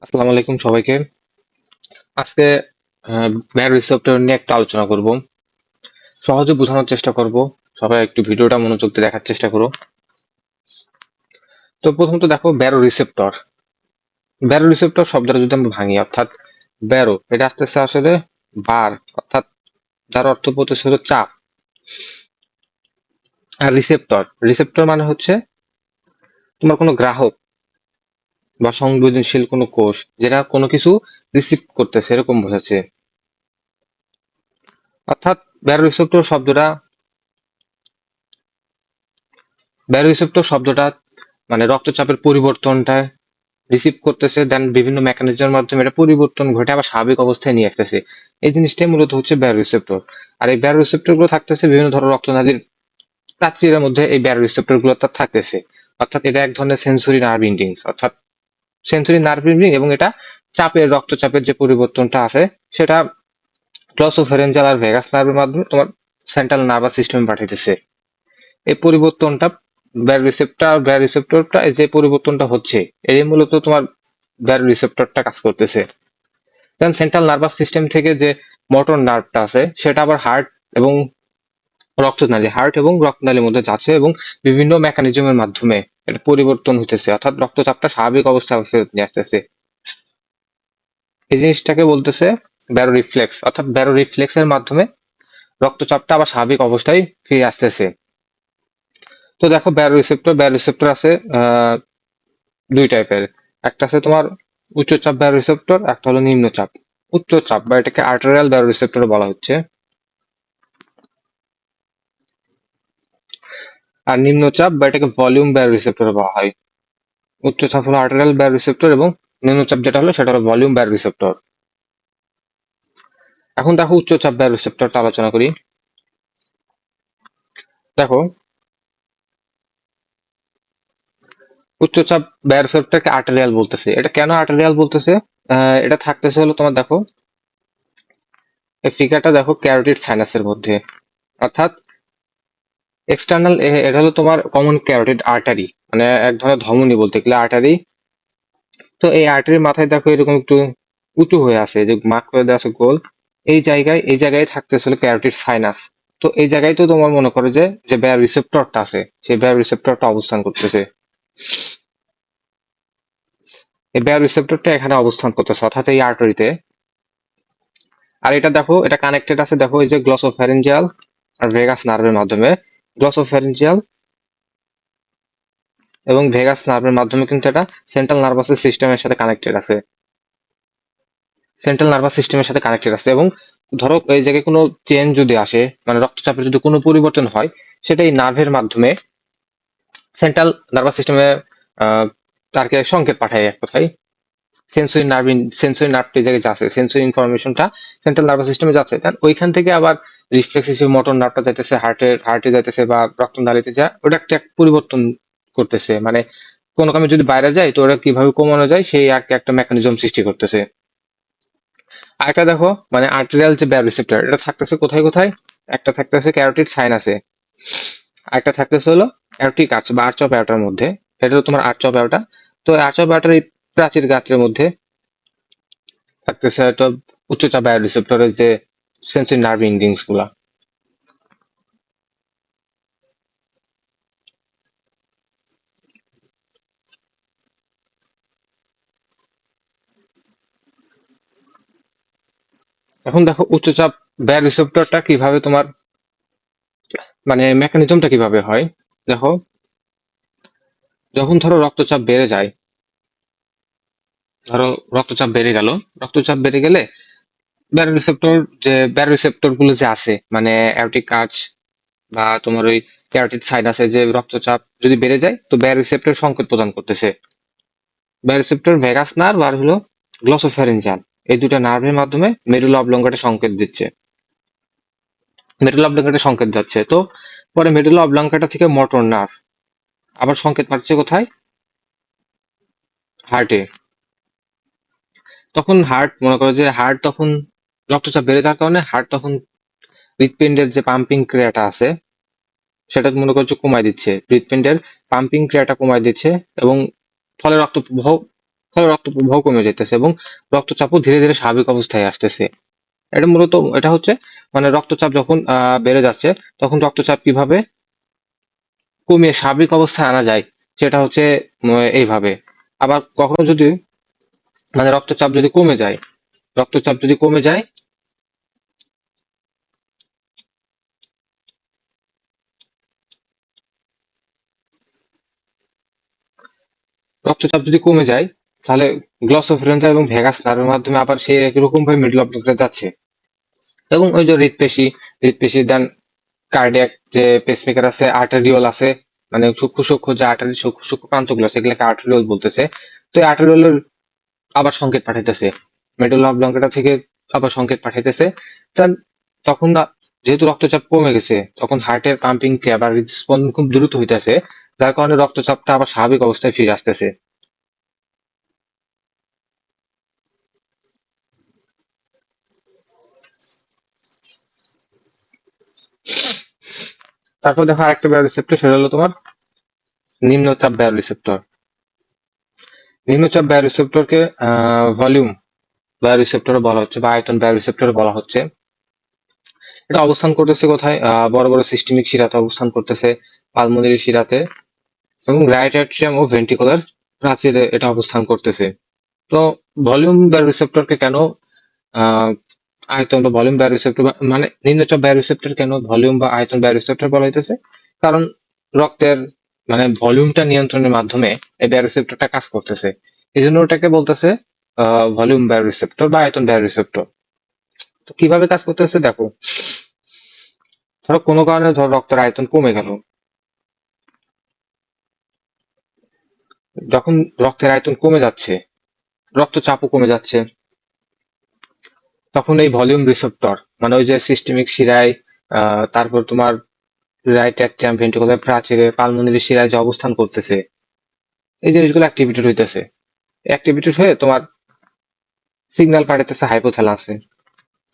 আসসালামু আলাইকুম সবাইকে। আজকে রিসেপ্টর নিয়ে একটা আলোচনা করব। সহজে বোঝানোর চেষ্টা করব। সবাই একটু ভিডিওটা মনোযোগ দিয়ে দেখার চেষ্টা করো। তো প্রথমত দেখো রিসেপ্টর। রিসেপ্টর শব্দটা যদি আমরা ভাঙি, অর্থাৎ এটা আস্তে আস্তে আসলে বার, অর্থাৎ যার অর্থ প্রত্যক্ষ হলো চাপ। আর রিসেপ্টর মানে হচ্ছে তোমার কোনো গ্রাহক বা সংবেদনশীল কোনো কোষ, যেটা কোনো কিছু রিসিভ করতেছে, এরকম বোঝাচ্ছে। অর্থাৎ রিসেপ্টর শব্দটা রিসেপ্টর শব্দটা মানে রক্তচাপের পরিবর্তনটা রিসিভ করতেছে, দেন বিভিন্ন মেকানিজমের মাধ্যমে এটা পরিবর্তন ঘটে আবার স্বাভাবিক অবস্থায় নিয়ে আসতেছে। এই জিনিসটাই মূলত হচ্ছে রিসেপ্টর। আর এই রিসেপ্টর গুলো থাকতেছে বিভিন্ন ধরনের রক্তনালীর প্রাচীরের মধ্যে। এই রিসেপ্টর গুলো থাকতেছে, অর্থাৎ এটা এক ধরনের সেন্সরি নার্ভ ইন্ডিংস, অর্থাৎ সেন্সরি নার্ভ ইন্ডিং। এবং এটা রক্তচাপের যে পরিবর্তনটা আছে সেটা গ্লসোফেরেঞ্জাল আর ভেগাস নার্ভের মাধ্যমে তোমার সেন্ট্রাল নার্ভাস সিস্টেমে পাঠাইতেছে। এই পরিবর্তনটা রিসেপ্টরটা যে পরিবর্তনটা হচ্ছে, এই মূলত তোমার রিসেপ্টরটা কাজ করতেছে। দেন সেন্ট্রাল নার্ভাস সিস্টেম থেকে যে মোটর নার্ভটা আছে সেটা আবার এবং হার্ট এবং রক্তনালীর মধ্যে যাচ্ছে এবং বিভিন্ন মেকানিজমের মাধ্যমে এটা পরিবর্তন হতেছে, অর্থাৎ রক্তচাপটা স্বাভাবিক অবস্থায় ফেরত নিয়ে আসতেছে। এই জিনিসটাকে বলতেছে ব্যারো রিফ্লেক্স, অর্থাৎ ব্যারো রিফ্লেক্স এর মাধ্যমে রক্তচাপটা আবার স্বাভাবিক অবস্থায় ফিরে আসতেছে। তো দেখো ব্যারো রিসেপ্টর আছে দুই টাইপের। একটা আছে তোমার উচ্চচাপ রিসেপ্টর, একটা হলো নিম্নচাপ। উচ্চচাপ বা এটাকে আর্টেরিয়াল রিসেপ্টর বলা হচ্ছে, আর নিম্নচাপ বা এটাকে ভলিউম রিসেপ্টর বলা হয়। উচ্চচাপ হলো আর্টেরিয়াল রিসেপ্টর এবং নিম্নচাপ যেটা হলো সেটা হলো ভলিউম রিসেপ্টর। এখন দেখো উচ্চচাপ রিসেপ্টরটা আলোচনা করি। দেখো উচ্চচাপ রিসেপ্টরকে আর্টেরিয়াল বলতেছে। এটা কেন আর্টেরিয়াল বলতেছে? এটা থাকতেছে হলো তোমার দেখো এই ফিগারটা দেখো ক্যারোটিড সাইনাসের মধ্যে, অর্থাৎ এক্সটার্নাল। এটা হলো তোমার কমন ক্যারোটিড আর্টারি, মানে এক ধরনের ধমনী বলতে গেলে আর্টারি। তো এই আর্টারির মাথায় দেখো এরকম একটু উঁচু হয়ে আছে, যে মার্ক করে দেওয়া আছে গোল। এই জায়গায় থাকতেছিল ক্যারোটিড সাইনাস। তো এই জায়গায় তো তোমার মনে করো যে যে রিসেপ্টরটা আছে, সেই রিসেপ্টরটা অবস্থান করতেছে। এই রিসেপ্টরটা এখানে অবস্থান করতেছে, অর্থাৎ এই আর্টারিতে। আর এটা দেখো এটা কানেক্টেড আছে, দেখো এই যে গ্লসোফ্যারিঞ্জিয়াল আর ভেগাস নার্ভের মাধ্যমে। গ্লসোফ্যারিঞ্জিয়াল এবং ভেগাস নার্ভের মাধ্যমে কিন্তু এটা সেন্ট্রাল নার্ভাস সিস্টেমের সাথে কানেক্টেড আছে। এবং ধরো এই জায়গায় কোনো চেঞ্জ যদি আসে, মানে রক্তচাপের যদি কোনো পরিবর্তন হয়, সেটা এই নার্ভের মাধ্যমে সেন্ট্রাল নার্ভাস সিস্টেমে তারকে সংকেত পাঠায়। এক কথায় সেন্সরি নার্ভটি জায়গায় যাচ্ছে, সেন্সরি ইনফরমেশনটা সেন্ট্রাল নার্ভাস সিস্টেমে যাচ্ছে, দেন ওইখান থেকে আবার রিফ্লেক্স হিসেবে মোটর নার্ভটা যাইতেছে হার্টে যাইতেছে বা রক্তনালীতে যায়, ওটা একটা পরিবর্তন করতেছে। মানে কোনো কামে যদি বাইরে যায় তো ওটা কিভাবে কমানো যায় সেই আর কি একটা মেকানিজম সৃষ্টি করতেছে। আরেকটা দেখো মানে আর্টেরিয়াল যে রিসেপ্টর, এটা থাকতেছে কোথায় কোথায়? একটা থাকতেছে ক্যারোটিড সাইনাসে, আরেকটা থাকতেছে হলো অ্যারটিক আর্চ বা আর্চ অফ অ্যাওর্টার মধ্যে। এটা হলো তোমার আর্চ অফ অ্যাওর্টা। তো আর্চ অফ অ্যাওর্টার এই প্রাচীর গাত্রের মধ্যে থাকতেছে হয়তো উচ্চচাপ রিসেপ্টরের যে সেন্সরি নার্ভ ইন্ডিংস গুলা। এখন দেখো উচ্চচাপ রিসেপ্টরটা কিভাবে তোমার মানে মেকানিজমটা কিভাবে হয়। দেখো যখন ধরো রক্তচাপ বেড়ে যায়, ধরো রক্তচাপ বেড়ে গেল, রক্তচাপ বেড়ে গেলে রিসেপ্টর রিসেপ্টর গুলো যে আছে, মানে অ্যারটিক আর্চ বা তোমার ওই ক্যারোটিড সাইনাসে যে রক্তচাপ যদি বেড়ে যায়, তো রিসেপ্টর সংকেত প্রদান করতেছে। রিসেপ্টর ভেগাস নার্ভ আর হলো গ্লসোফ্যারিঞ্জিয়াল, এই দুটো নার্ভের মাধ্যমে মেরুলা অবলঙ্গটা সংকেত দিচ্ছে, মেডুলা অবলঙ্গটা সংকেত যাচ্ছে। তো পরে মেডুলা অবলঙ্গটা থেকে মোটর নার্ভ আবার সংকেত পাচ্ছে কোথায়? হার্টে। তখন হার্ট মনে করো যে হার্ট তখন রক্তচাপ বেড়ে যাওয়ার কারণে হার্ট তখন হৃৎপিণ্ডের যে পাম্পিং ক্রিয়াটা আছে সেটা মনে করছো কমায় দিচ্ছে, হৃৎপিণ্ডের পাম্পিং ক্রিয়াটা কমায় দিচ্ছে এবং ফলে রক্ত প্রবাহ তাহলে রক্ত প্রবাহ কমে যেতেছে এবং রক্তচাপও ধীরে ধীরে স্বাভাবিক অবস্থায় আসতেছে। এটা হচ্ছে মানে রক্তচাপ যখন বেড়ে যাচ্ছে তখন রক্তচাপ কিভাবে কমিয়ে স্বাভাবিক অবস্থায় আনা যায় সেটা হচ্ছে এইভাবে। আবার কখনো যদি মানে রক্তচাপ যদি কমে যায় রক্তচাপ যদি কমে যায় তাহলে গ্লসোফেরেঞ্জাল এবং ভেগাস নার্ভের মাধ্যমে আবার সেই একই রকম ভাবে মিডল অফ দ্য ব্রেন যাচ্ছে এবং ওই যে হৃৎপেশি দেন কার্ডিয়াক যে পেসমেকার আছে, আর্টারিওল আছে, মানে সূক্ষ্ম সূক্ষ্ম যে আর্টারি সূক্ষ্ম সূক্ষ্ম প্রান্তগুলো আছে এগুলোকে আর্টারিওল বলতেছে। তো এই আর্টারিওলের আবার সংকেত পাঠাইতেছে মেডুলা অবলঙ্গেটা থেকে, আবার সংকেত পাঠাইতেছে। তখন যেহেতু রক্তচাপ কমে গেছে তখন হার্টের পাম্পিং ক্রিয়া বা হৃদস্পন্দন খুব দ্রুত হইতেছে, যার কারণে রক্তচাপটা আবার স্বাভাবিক অবস্থায় ফিরে আসতেছে। তারপর দেখো আরেকটা বায়োরিসেপ্টর, সেটা হলো তোমার নিম্নচাপ বায়োরিসেপ্টর। নিম্নচাপ বায়োরিসেপ্টরকে ভলিউম বায়োরিসেপ্টর বলা হচ্ছে বা আয়তন বায়োরিসেপ্টর বলা হচ্ছে। এটা অবস্থান করতেছে কোথায়? বড় বড় সিস্টেমিক শিরাতে অবস্থান করতেছে, পালমোনারি শিরাতে এবং রাইট অ্যাট্রিয়াম ও ভেন্ট্রিকুলার প্রাচীরে এটা অবস্থান করতেছে। তো ভলিউম বায়োরিসেপ্টরকে কেন আহ আয়তন বা ভলিউম বায়োরিসেপ্টর মানে নিম্নচাপ বায়োরিসেপ্টর কেন ভলিউম বা আয়তন বায়োরিসেপ্টর বলা হইতেছে? কারণ রক্তের মানে ভলিউমটা নিয়ন্ত্রণের মাধ্যমে এই বায়োরিসেপ্টরটা কাজ করতেছে, এই জন্য ওটাকে বলতেছে ভলিউম বায়োরিসেপ্টর বা আয়তন বায়োরিসেপ্টর। তো কিভাবে কাজ করতেছে দেখো, ধরো কোনো কারণে রক্তের আয়তন কমে গেল, যখন রক্তের আয়তন কমে যাচ্ছে রক্তচাপও কমে যাচ্ছে, তখন এই ভলিউম রিসেপ্টর মানে ওই যে সিস্টেমিক শিরায় তারপর তোমার রাইট অ্যাট্রিয়াম ভেন্ট্রিকুলার প্রাচীরে পালমোনারি শিরায় যে অবস্থান করতেছে এই জিনিসগুলো অ্যাক্টিভেটেড হইতেছে, অ্যাক্টিভেটেড হয়ে তোমার সিগন্যাল পাঠাইতেছে হাইপোথ্যালামাসে।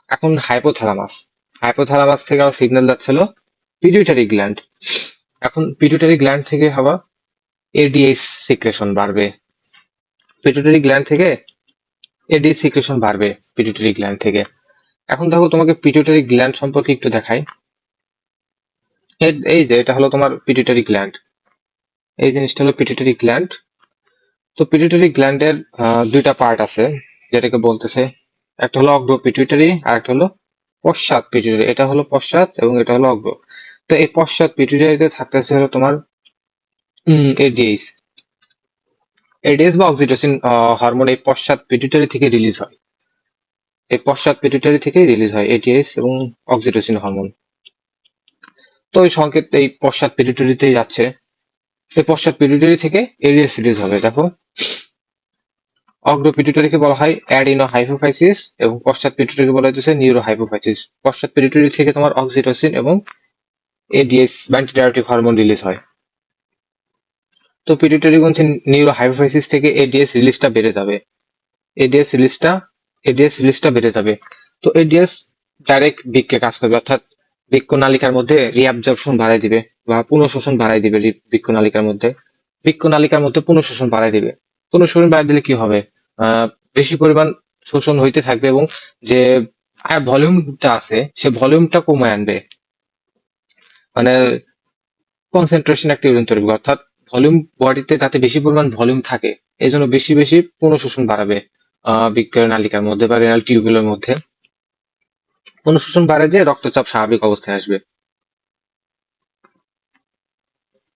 এখন হাইপোথ্যালামাস থেকে আবার সিগন্যাল যাচ্ছিল পিটুইটারি গ্ল্যান্ড। এখন পিটুইটারি গ্ল্যান্ড থেকে হওয়া এডিএইচ সিক্রেশন বাড়বে, পিটুইটারি গ্ল্যান্ড থেকে এডিএইচ সিক্রেশন বাড়বে পিটুইটারি গ্ল্যান্ড থেকে। এখন দেখো তোমাকে পিটুইটারি গ্ল্যান্ড সম্পর্কে একটু দেখাই। এই যে এটা হলো তোমার পিটুইটারি গ্ল্যান্ড, এই জিনিসটা হলো পিটুইটারি গ্ল্যান্ড। তো পিটুইটারি গ্ল্যান্ডের দুইটা পার্ট আছে যেটাকে বলতেছে, একটা হলো অগ্র পিটুইটারি আর একটা হলো পশ্চাৎ পিটুইটারি। এটা হলো পশ্চাৎ এবং এটা হলো অগ্র। তো এই পশ্চাৎ পিটুইটারিতে থাকতেছে হলো তোমার এডিএইচ, এডিএইচ বা অক্সিটোসিন হরমোন এই পশ্চাৎ পিটুইটারি থেকে রিলিজ হয়, এই পশ্চাৎ পিটুইটারি থেকে রিলিজ হয় এডিএইচ এবং অক্সিটোসিন হরমোন। তো এই সংকেত এই পশ্চাৎ পিটুইটারিতেই যাচ্ছে, এই পশ্চাৎ পিটুইটারি থেকে এডিএইচ রিলিজ হবে। দেখো অগ্র পিটুইটারিকে বলা হয় অ্যাডিনো হাইপোফাইসিস এবং পশ্চাৎ পিটুইটারি বলা হচ্ছে নিউরো হাইপোফাইসিস। পশ্চাৎ পিটুইটারি থেকে তোমার অক্সিটোসিন এবং এডিএস বা অ্যান্টিডায়ারেটিক হরমোন রিলিজ হয়। তো পিটুইটারি গ্রন্থি নিউরো হাইপোফাইসিস থেকে এডিএস রিলিজটা বেড়ে যাবে, এডিএস রিলিজটা এডিএস রিলিজটা বেড়ে যাবে। তো এডিএস ডাইরেক্ট বৃক্কে কাজ করবে, অর্থাৎ বৃক্ক নালিকার মধ্যে রিঅ্যাবজর্পশন বাড়ায় দিবে বা পুনঃশোষণ বাড়ায় দিবে, বৃক্ক নালিকার মধ্যে পুনঃশোষণ বাড়ায় দিবে। পুনঃশোষণ বাড়ায় দিলে কি হবে? আহ বেশি পরিমাণ শোষণ হইতে থাকবে এবং যে ভলিউমটা আছে সে ভলিউমটা কমে আনবে, মানে কনসেন্ট্রেশন একটা ইউরিন তৈরি করবে, অর্থাৎ ভলিউম বডিতে যাতে বেশি পরিমাণ ভলিউম থাকে এই জন্য বেশি বেশি পুনঃশোষণ বাড়াবে বৃক্কের নালিকার মধ্যে বা রেনাল টিউবুলের মধ্যে। পুনঃশোষণ বাড়ায় দিয়ে রক্তচাপ স্বাভাবিক অবস্থায় আসবে,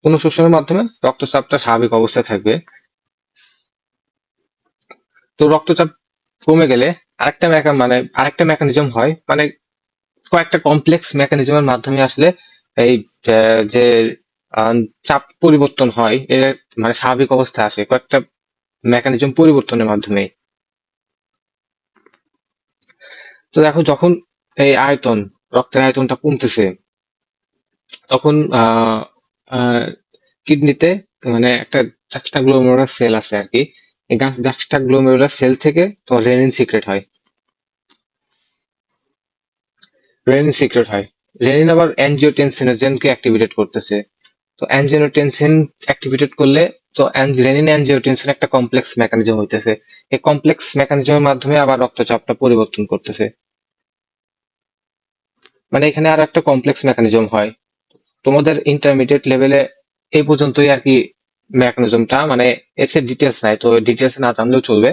পুনঃশোষণের মাধ্যমে রক্তচাপটা স্বাভাবিক অবস্থায় থাকবে। তো রক্তচাপ কমে গেলে আরেকটা মেকানিজম হয়, মানে কয়েকটা কমপ্লেক্স মেকানিজমের মাধ্যমে আসলে এই যে আহ, চাপ পরিবর্তন হয় এর মানে স্বাভাবিক অবস্থায় আসে কয়েকটা মেকানিজম পরিবর্তনের মাধ্যমে। তো দেখো যখন এই রক্তের আয়তনটা কমতেছে তখন কিডনিতে মানে একটা জাক্সটাগ্লোমেরুলার সেল আছে আর কি, এই জাক্সটাগ্লোমেরুলার সেল থেকে তোমার রেনিন সিক্রেট হয়। রেনিন আবার অ্যানজিওটেনসিনোজেনকে অ্যাক্টিভেটেড করতেছে। তো অ্যানজিওটেনসিন অ্যাক্টিভেটেড করলে তো রেনিন অ্যানজিওটেনসিন একটা কমপ্লেক্স মেকানিজম হইতেছে, এই কমপ্লেক্স মেকানিজমের মাধ্যমে আবার রক্তচাপটা পরিবর্তন করতেছে। মানে এখানে আর একটা কমপ্লেক্স মেকানিজম হয়। তোমাদের ইন্টারমিডিয়েট লেভেলে এই পর্যন্তই আর কি মেকানিজমটা, মানে এসে ডিটেলস নাই, তো ডিটেলস না জানলেও চলবে।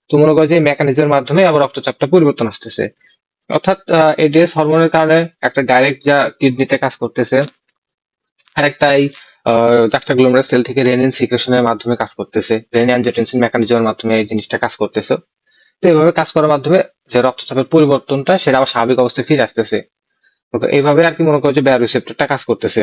তো মনে করো যে মেকানিজমের মাধ্যমে আবার রক্তচাপটা পরিবর্তন আসতেছে, অর্থাৎ এডিএস হরমোনের কারণে একটা ডাইরেক্ট যা কিডনিতে কাজ করতেছে, আর একটা এই জাস্টাগ্লোমেরুলার সেল থেকে রেনিন সিক্রেশনের মাধ্যমে কাজ করতেছে, রেনিন অ্যানজিওটেনসিন মেকানিজমের মাধ্যমে এই জিনিসটা কাজ করতেছে। তো এইভাবে কাজ করার মাধ্যমে যে রক্তচাপের পরিবর্তনটা সেটা আবার স্বাভাবিক অবস্থায় ফিরে আসতেছে। তো এইভাবে আর কি মনে করো যে বায়োরিসেপ্টরটা কাজ করতেছে।